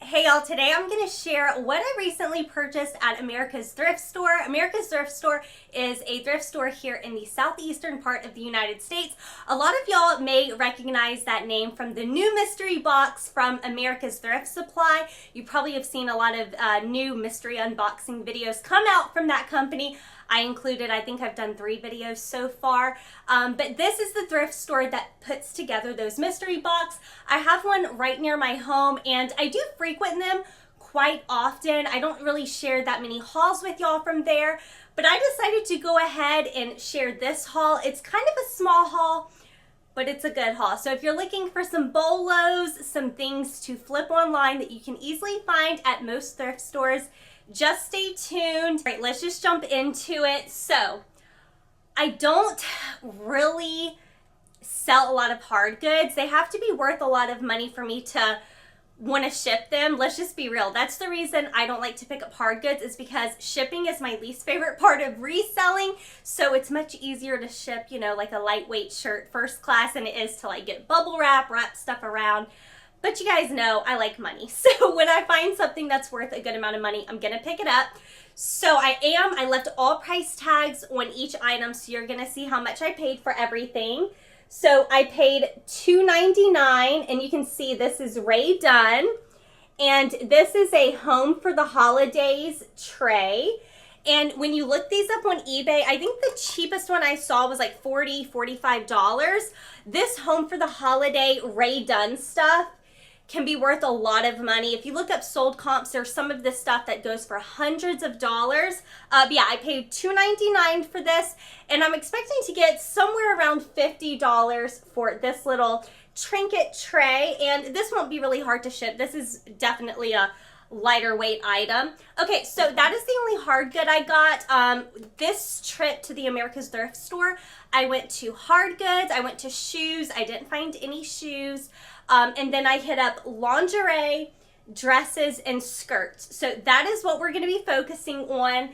Hey y'all, today I'm going to share what I recently purchased at America's Thrift Store. America's Thrift Store is a thrift store here in the southeastern part of the United States. A lot of y'all may recognize that name from the new mystery box from America's Thrift Supply. You probably have seen a lot of new mystery unboxing videos come out from that company. I included, I think I've done 3 videos so far, but this is the thrift store that puts together those mystery box. I have one right near my home and I do frequent them quite often. I don't really share that many hauls with y'all from there, but I decided to go ahead and share this haul. It's kind of a small haul, but it's a good haul. So if you're looking for some bolos, some things to flip online that you can easily find at most thrift stores, just stay tuned. All right, let's just jump into it. So I don't really sell a lot of hard goods. They have to be worth a lot of money for me to want to ship them. Let's just be real. That's the reason I don't like to pick up hard goods, is because shipping is my least favorite part of reselling. So it's much easier to ship, you know, like a lightweight shirt first class than it is to like get bubble wrap stuff around. But you guys know I like money. So when I find something that's worth a good amount of money, I'm going to pick it up. So I left all price tags on each item, so you're going to see how much I paid for everything. So I paid $2.99, and you can see this is Rae Dunn. And this is a Home for the Holidays tray. And when you look these up on eBay, I think the cheapest one I saw was like $40, $45. This Home for the Holiday Rae Dunn stuff can be worth a lot of money. If you look up sold comps, there's some of this stuff that goes for hundreds of dollars. But yeah, I paid $2.99 for this, and I'm expecting to get somewhere around $50 for this little trinket tray, and this won't be really hard to ship. This is definitely a lighter weight item. Okay, so that is the only hard good I got. This trip to the America's Thrift Store, I went to hard goods, I went to shoes, I didn't find any shoes, and then I hit up lingerie, dresses, and skirts. So that is what we're going to be focusing on.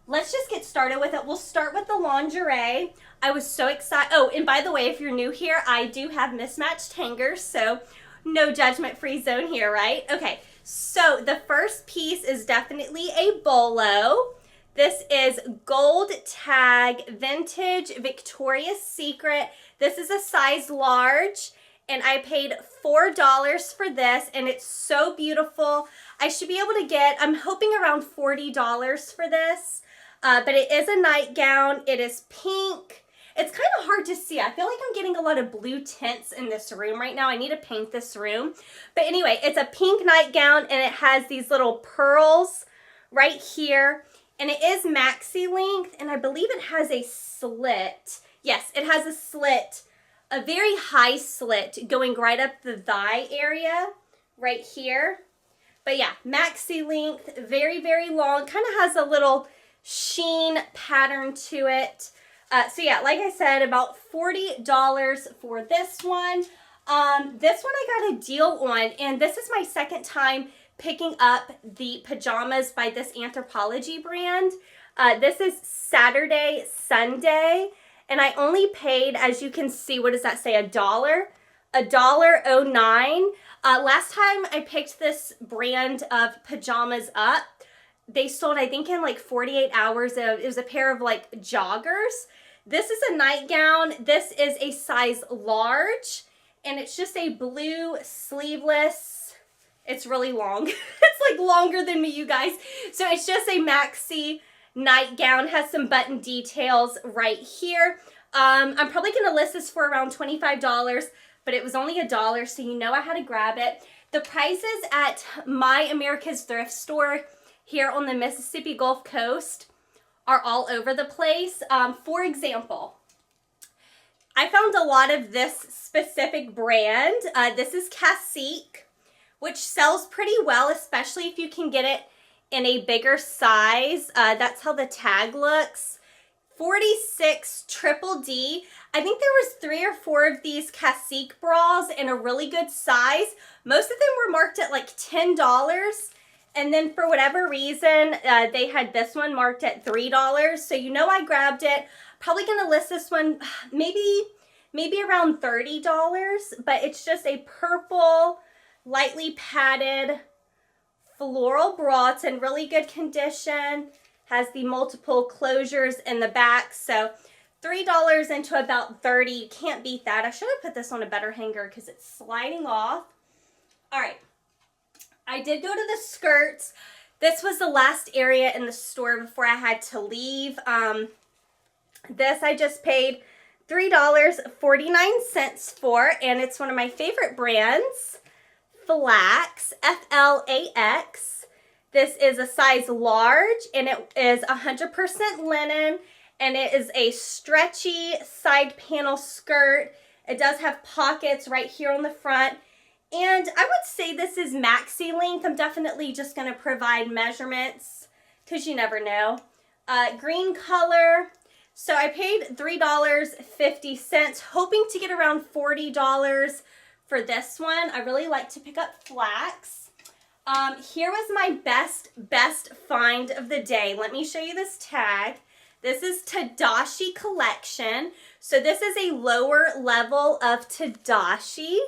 Let's just get started with it. We'll start with the lingerie. I was so excited. Oh, and by the way, if you're new here, I do have mismatched hangers, so no judgment-free zone here, right? Okay, so the first piece is definitely a bolo. This is gold tag, vintage Victoria's Secret. This is a size large, and I paid $4 for this, and it's so beautiful. I should be able to get, I'm hoping around $40 for this, but it is a nightgown. It is pink. It's kind of hard to see. I feel like I'm getting a lot of blue tints in this room right now. I need to paint this room. But anyway, it's a pink nightgown, and it has these little pearls right here. And it is maxi length, and I believe it has a slit. Yes, it has a slit, a very high slit going right up the thigh area right here. But yeah, maxi length, very, very long. Kind of has a little sheen pattern to it. So yeah, like I said, about $40 for this one. This one I got a deal on, and this is my second time picking up the pajamas by this Anthropologie brand. This is Saturday, Sunday, and I only paid, as you can see, what does that say, $1? $1.09. Last time I picked this brand of pajamas up, they sold, I think, in like 48 hours. It was a pair of like joggers. This is a nightgown. This is a size large, and it's just a blue sleeveless. It's really long. It's like longer than me, you guys. So it's just a maxi nightgown, has some button details right here. I'm probably going to list this for around $25, but it was only $1, so you know I had to grab it. The prices at my America's Thrift Store here on the Mississippi Gulf Coast are all over the place. For example, I found a lot of this specific brand. This is Cacique, which sells pretty well, especially if you can get it in a bigger size. That's how the tag looks. 46 triple D. I think there was 3 or 4 of these Cacique bras in a really good size. Most of them were marked at like $10. And then for whatever reason, they had this one marked at $3. So you know I grabbed it. Probably going to list this one maybe around $30. But it's just a purple, lightly padded floral bra. It's in really good condition. Has the multiple closures in the back. So $3 into about 30. You can't beat that. I should have put this on a better hanger because it's sliding off. All right. I did go to the skirts. This was the last area in the store before I had to leave. This I just paid $3.49 for, and it's one of my favorite brands, Flax, F-L-A-X. This is a size large, and it is 100% linen, and it is a stretchy side panel skirt. It does have pockets right here on the front, and I would say this is maxi length. I'm definitely just going to provide measurements because you never know. Green color. So I paid $3.50, hoping to get around $40 for this one. I really like to pick up Flax. Here was my best find of the day. Let me show you this tag. This is Tadashi Collection. So this is a lower level of Tadashi.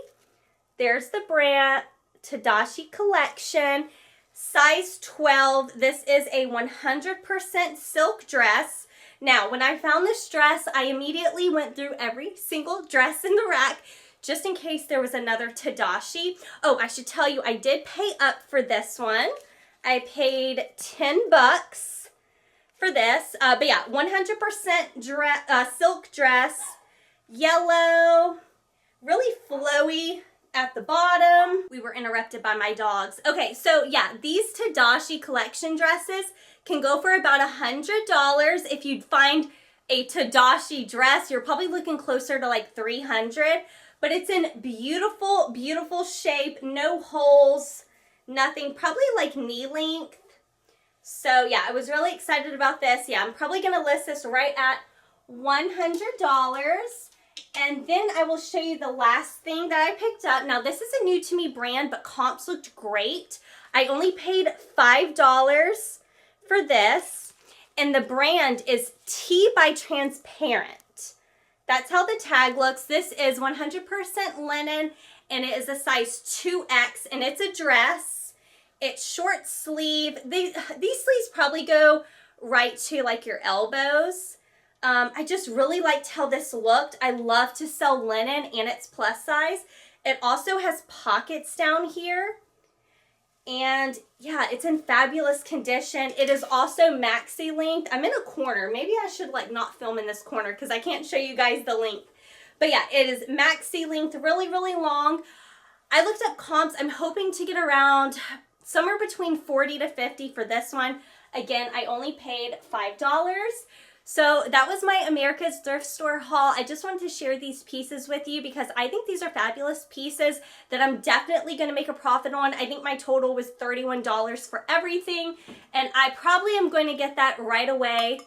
There's the brand, Tadashi Collection. Size 12. This is a 100% silk dress. Now, when I found this dress, I immediately went through every single dress in the rack just in case there was another Tadashi. Oh, I should tell you, I did pay up for this one. I paid $10 for this. But yeah, 100% silk dress, yellow, really flowy at the bottom. We were interrupted by my dogs. Okay, so yeah, these Tadashi collection dresses can go for about $100. If you'd find a Tadashi dress, you're probably looking closer to like $300. But it's in beautiful, beautiful shape. No holes, nothing. Probably like knee length. So yeah, I was really excited about this. Yeah, I'm probably going to list this right at $100. And then I will show you the last thing that I picked up. Now, this is a new to me brand, but comps looked great. I only paid $5 for this. And the brand is T by Transparent. That's how the tag looks. This is 100% linen, and it is a size 2X, and it's a dress. It's short sleeve. These sleeves probably go right to like your elbows. I just really liked how this looked. I love to sell linen, and it's plus size. It also has pockets down here. And yeah, it's in fabulous condition. It is also maxi length. I'm in a corner. Maybe I should like not film in this corner because I can't show you guys the length. But yeah, it is maxi length, really, really long. I looked up comps. I'm hoping to get around somewhere between 40 to 50 for this one. Again, I only paid $5. So that was my America's Thrift Store haul. I just wanted to share these pieces with you because I think these are fabulous pieces that I'm definitely going to make a profit on. I think my total was $31 for everything, and I probably am going to get that right away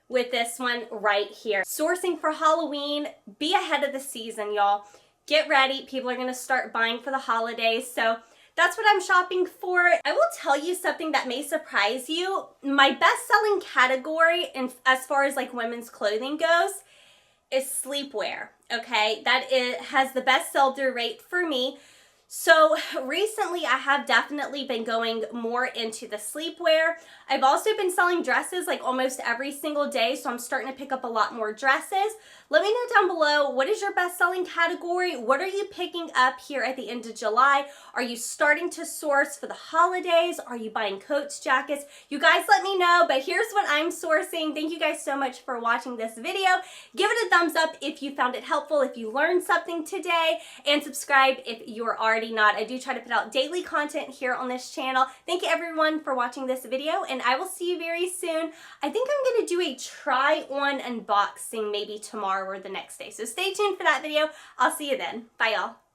with this one right here. Sourcing for Halloween, be ahead of the season, y'all. Get ready. People are going to start buying for the holidays, so that's what I'm shopping for. I will tell you something that may surprise you. My best-selling category as far as like women's clothing goes is sleepwear, okay? That has the best sell-through rate for me. So recently I have definitely been going more into the sleepwear. I've also been selling dresses like almost every single day, so I'm starting to pick up a lot more dresses. Let me know down below, what is your best-selling category? What are you picking up here at the end of July? Are you starting to source for the holidays? Are you buying coats, jackets? You guys let me know, but here's what I'm sourcing. Thank you guys so much for watching this video. Give it a thumbs up if you found it helpful, if you learned something today, and subscribe if you're already not. I do try to put out daily content here on this channel. Thank you everyone for watching this video, and I will see you very soon. I think I'm going to do a try-on unboxing maybe tomorrow or the next day. So stay tuned for that video. I'll see you then. Bye, y'all.